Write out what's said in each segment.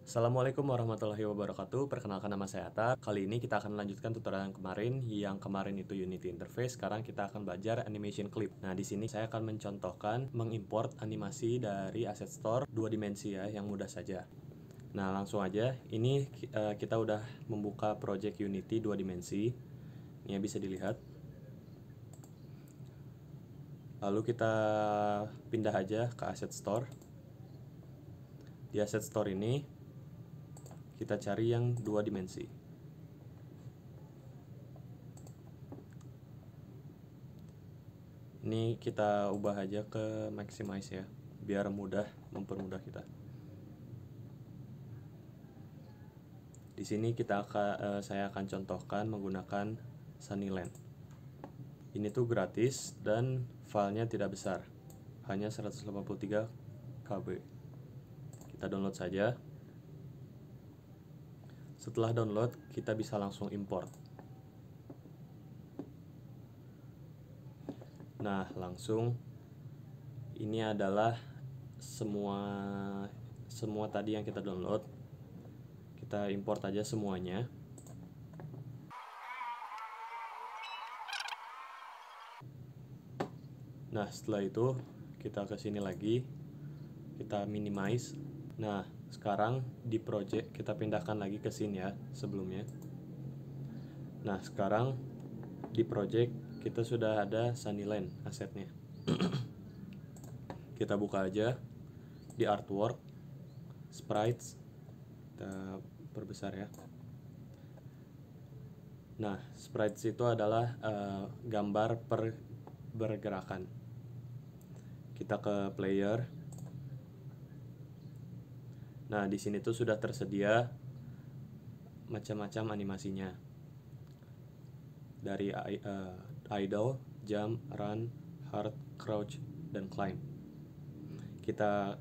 Assalamualaikum warahmatullahi wabarakatuh. Perkenalkan, nama saya Atta. Kali ini kita akan melanjutkan tutorial yang kemarin itu Unity Interface. Sekarang kita akan belajar animation clip. Nah, di sini saya akan mencontohkan mengimport animasi dari Asset Store 2 dimensi ya, yang mudah saja. Nah, langsung aja. Ini kita udah membuka project Unity 2 dimensi. Ini ya, bisa dilihat. Lalu kita pindah aja ke Asset Store. Di Asset Store ini kita cari yang 2 dimensi. Ini kita ubah aja ke maximize ya, biar mempermudah kita. Di sini saya akan contohkan menggunakan Sunnyland. Ini tuh gratis dan filenya tidak besar, hanya 183 KB. Kita download saja. Setelah download, kita bisa langsung import. Nah, langsung ini adalah semua tadi yang kita download. Kita import aja semuanya. Nah, setelah itu kita ke sini lagi, kita minimize. Nah, sekarang di project kita pindahkan lagi ke scene ya, sebelumnya. Nah, sekarang di project kita sudah ada Sunnyland asetnya. Kita buka aja di artwork, sprites, kita perbesar ya. Nah, sprites itu adalah gambar bergerakan. Kita ke player. Nah, di sini tuh sudah tersedia macam-macam animasinya. Dari idle, jump, run, hard, crouch, dan climb. Kita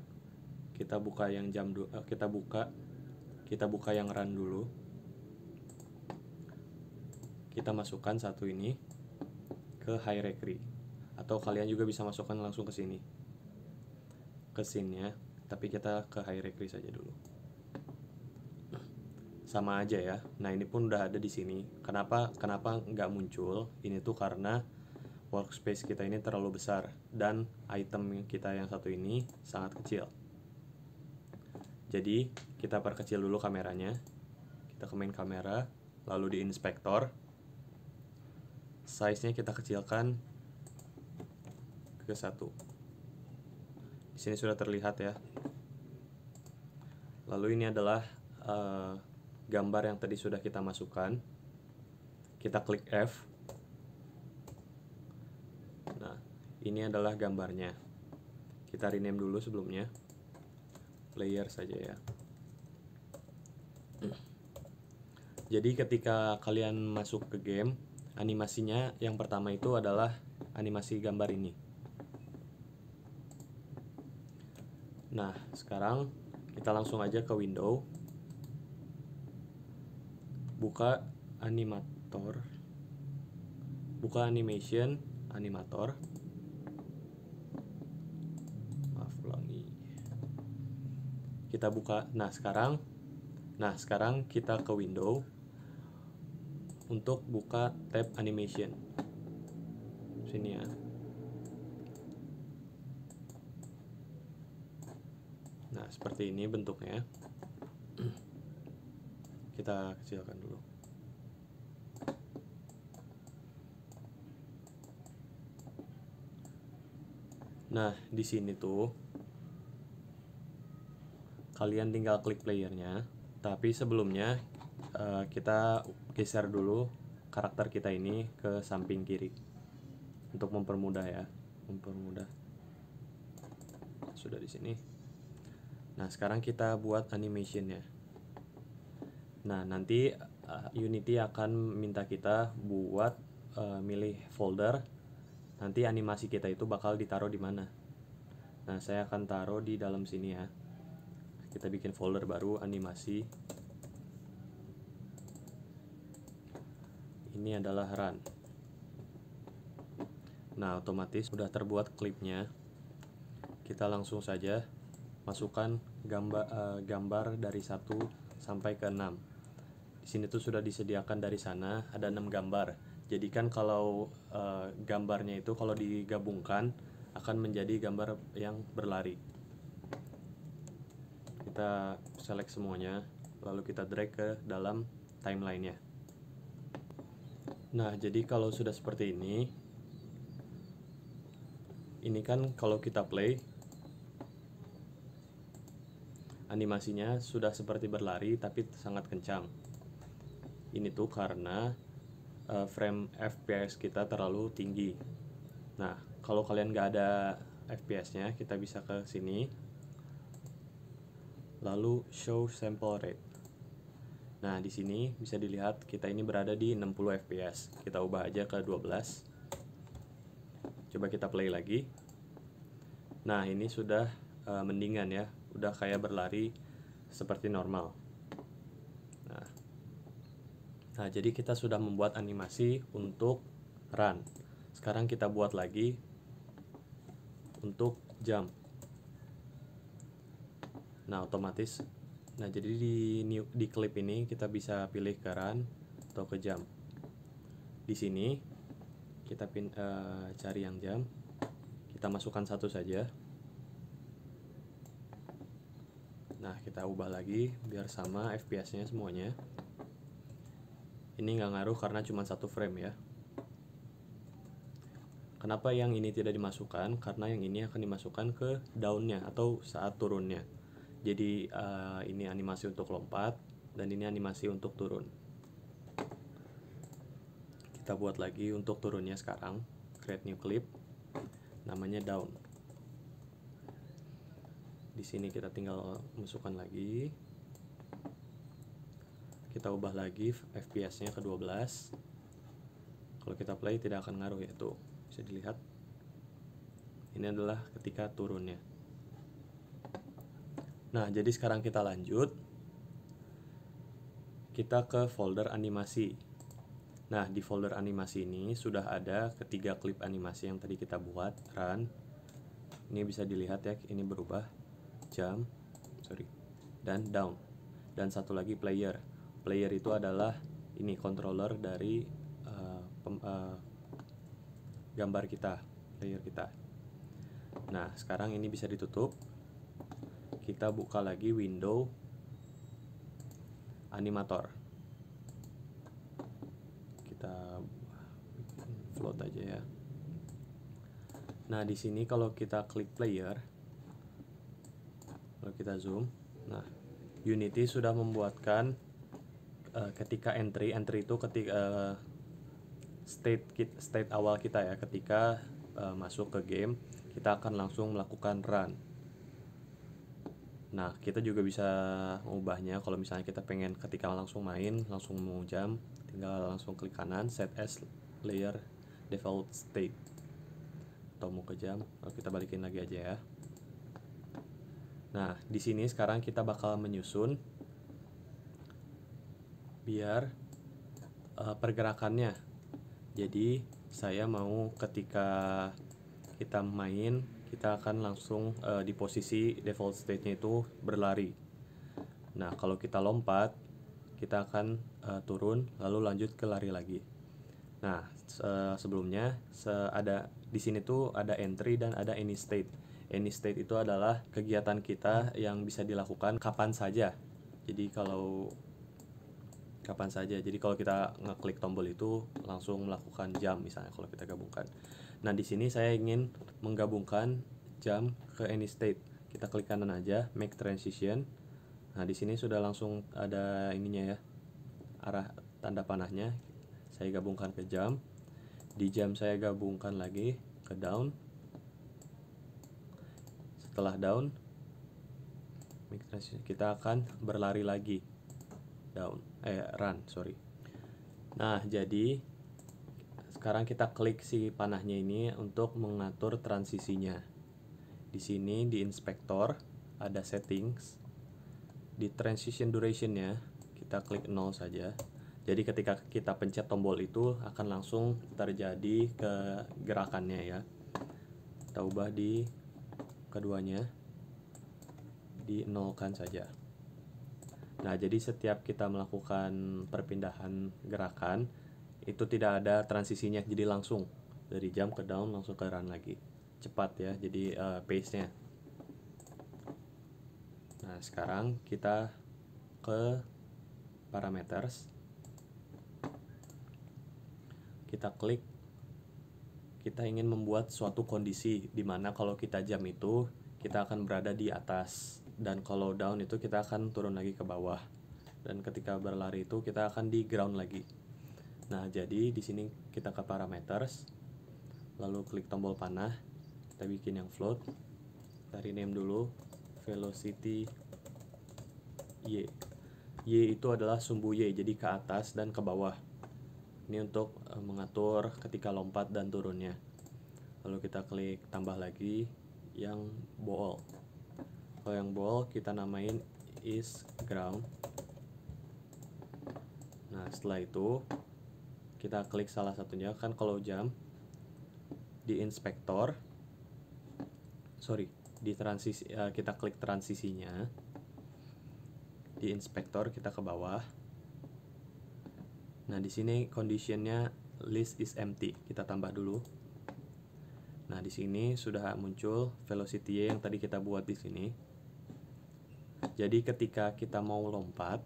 buka yang kita buka yang run dulu. Kita masukkan satu ini ke hierarchy, atau kalian juga bisa masukkan langsung ke sini, ke scene-nya, tapi kita ke hierarchy saja dulu. Sama aja ya. Nah, ini pun udah ada di sini. Kenapa nggak muncul? Ini tuh karena workspace kita ini terlalu besar dan item kita yang satu ini sangat kecil. Jadi kita perkecil dulu kameranya. Kita ke main kamera, lalu di inspektor, size-nya kita kecilkan ke 1. Di sini sudah terlihat ya. Lalu ini adalah gambar yang tadi sudah kita masukkan. Kita klik F. Nah, ini adalah gambarnya. Kita rename dulu sebelumnya. Player saja ya. Jadi ketika kalian masuk ke game, animasinya yang pertama itu adalah animasi gambar ini. Nah, sekarang kita langsung aja ke window, buka animator, buka animation, animator. Maaf ulangi. Kita buka. Nah, sekarang kita ke window untuk buka tab animation. Sini ya. Nah, seperti ini bentuknya. Kita kecilkan dulu. Nah, di sini tuh kalian tinggal klik playernya, tapi sebelumnya kita geser dulu karakter kita ini ke samping kiri untuk mempermudah ya, Sudah di sini. Nah, sekarang kita buat animationnya. Nah, nanti Unity akan minta kita buat milih folder. Nanti animasi kita itu bakal ditaruh di mana. Nah, saya akan taruh di dalam sini ya. Kita bikin folder baru, animasi. Ini adalah run. Nah, otomatis sudah terbuat klipnya. Kita langsung saja masukkan gambar dari 1 sampai ke 6. Di sini tuh sudah disediakan dari sana ada 6 gambar. Jadi kan kalau gambarnya itu kalau digabungkan akan menjadi gambar yang berlari. Kita select semuanya, lalu kita drag ke dalam timelinenya. Nah, jadi kalau sudah seperti ini kan kalau kita play, animasinya sudah seperti berlari tapi sangat kencang. Ini tuh karena frame FPS kita terlalu tinggi. Nah, kalau kalian nggak ada FPS-nya, kita bisa ke sini, lalu show sample rate. Nah, di sini bisa dilihat kita ini berada di 60 fps. Kita ubah aja ke 12. Coba kita play lagi. Nah, ini sudah mendingan ya, udah kayak berlari seperti normal. Nah, jadi kita sudah membuat animasi untuk run. Sekarang kita buat lagi untuk jump. Nah, otomatis. Nah, jadi di klip ini kita bisa pilih ke run atau ke jump. Di sini kita cari yang jump. Kita masukkan satu saja. Nah, kita ubah lagi biar sama FPS-nya semuanya. Ini nggak ngaruh karena cuma 1 frame ya. Kenapa yang ini tidak dimasukkan? Karena yang ini akan dimasukkan ke down-nya atau saat turunnya. Jadi ini animasi untuk lompat dan ini animasi untuk turun. Kita buat lagi untuk turunnya sekarang. Create new clip. Namanya down. Di sini kita tinggal masukkan lagi. Kita ubah lagi FPS-nya ke 12. Kalau kita play tidak akan ngaruh ya, tuh bisa dilihat. Ini adalah ketika turunnya. Nah, jadi sekarang kita lanjut. Kita ke folder animasi. Nah, di folder animasi ini sudah ada ketiga klip animasi yang tadi kita buat, run. Ini bisa dilihat ya, ini berubah, jump, dan down. Dan satu lagi player. Player itu adalah ini controller dari gambar kita, player kita. Nah, sekarang ini bisa ditutup. Kita buka lagi window animator. Kita float aja ya. Nah, di sini kalau kita klik player, kalau kita zoom, nah Unity sudah membuatkan ketika entry itu ketika state awal kita ya, ketika masuk ke game kita akan langsung melakukan run. Nah, kita juga bisa mengubahnya. Kalau misalnya kita pengen ketika langsung main, langsung mau jump, tinggal langsung klik kanan, set as layer default state. Atau mau ke jump, lalu kita balikin lagi aja ya. Nah, di sini sekarang kita bakal menyusun biar pergerakannya. Jadi, saya mau ketika kita main, kita akan langsung di posisi default state-nya itu berlari. Nah, kalau kita lompat, kita akan turun lalu lanjut ke lari lagi. Nah, sebelumnya ada di sini tuh ada entry dan ada any state. Any state itu adalah kegiatan kita yang bisa dilakukan kapan saja. Jadi kalau kita ngeklik tombol itu langsung melakukan jump misalnya kalau kita gabungkan. Nah, di sini saya ingin menggabungkan jump ke any state. Kita klik kanan aja, make transition. Nah, di sini sudah langsung ada ininya ya, arah tanda panahnya. Saya gabungkan ke jump. Di jump saya gabungkan lagi ke down. Setelah down, make transition, kita akan berlari lagi. Run. Nah, jadi sekarang kita klik si panahnya ini untuk mengatur transisinya. Di sini di inspektor ada settings. Di transition duration-nya kita klik 0 saja. Jadi ketika kita pencet tombol itu akan langsung terjadi ke gerakannya ya. Kita ubah di keduanya. dinolkan saja. Nah, jadi setiap kita melakukan perpindahan gerakan itu tidak ada transisinya, jadi langsung dari jump ke down langsung ke run lagi. Cepat ya, jadi pace-nya. Nah, sekarang kita ke parameters. Kita klik, kita ingin membuat suatu kondisi di mana kalau kita jump itu kita akan berada di atas, dan kalau down itu kita akan turun lagi ke bawah, dan ketika berlari itu kita akan di ground lagi. Nah, jadi di sini kita ke parameters, lalu klik tombol panah, kita bikin yang float, kita rename dulu velocity Y. Y itu adalah sumbu Y, jadi ke atas dan ke bawah. Ini untuk mengatur ketika lompat dan turunnya. Lalu kita klik tambah lagi yang ball. Kalau yang ball kita namain is ground. Nah, setelah itu kita klik salah satunya, kan kalau jump di inspektor, di transisi, kita klik transisinya di inspektor, kita ke bawah. Nah, di sini conditionnya list is empty, kita tambah dulu. Nah, di sini sudah muncul velocity Y yang tadi kita buat di sini. Jadi ketika kita mau lompat,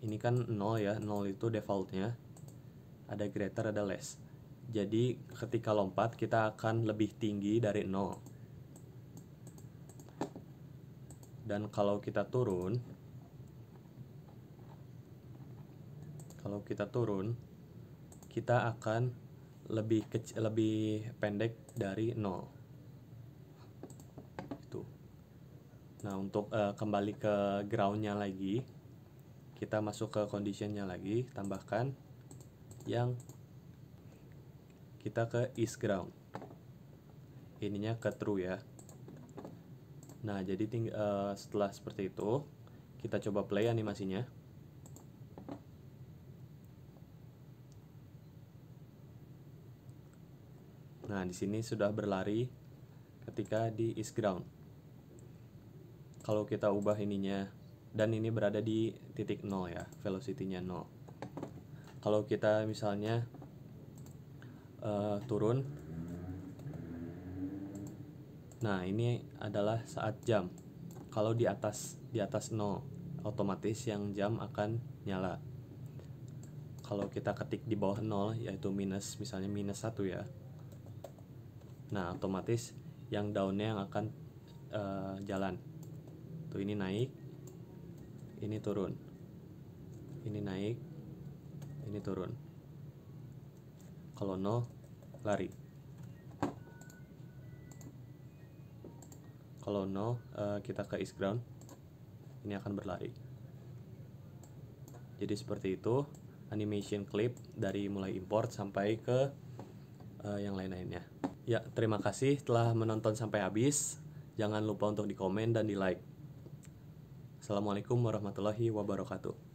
ini kan 0 ya, 0 itu defaultnya, ada greater, ada less. Jadi ketika lompat kita akan lebih tinggi dari 0. Dan kalau kita turun, kita akan lebih pendek dari 0. Itu. Nah, untuk kembali ke groundnya lagi, kita masuk ke conditionnya lagi, tambahkan yang kita ke is ground, ininya ke true ya. Nah, jadi setelah seperti itu kita coba play animasinya. Nah, di sini sudah berlari ketika di is ground. Kalau kita ubah ininya, dan ini berada di titik 0 ya, velocity-nya 0. Kalau kita misalnya turun, nah ini adalah saat jump. Kalau di atas 0, otomatis yang jump akan nyala. Kalau kita ketik di bawah 0, yaitu minus, misalnya minus 1 ya, nah otomatis yang down-nya yang akan jalan. Tuh, ini naik, ini turun, ini naik, ini turun. Kalau 0, lari. Kalau 0, kita ke is ground, ini akan berlari. Jadi seperti itu animation clip dari mulai import sampai ke yang lain-lainnya. Ya, terima kasih telah menonton sampai habis. Jangan lupa untuk di komen dan di like. Assalamualaikum warahmatullahi wabarakatuh.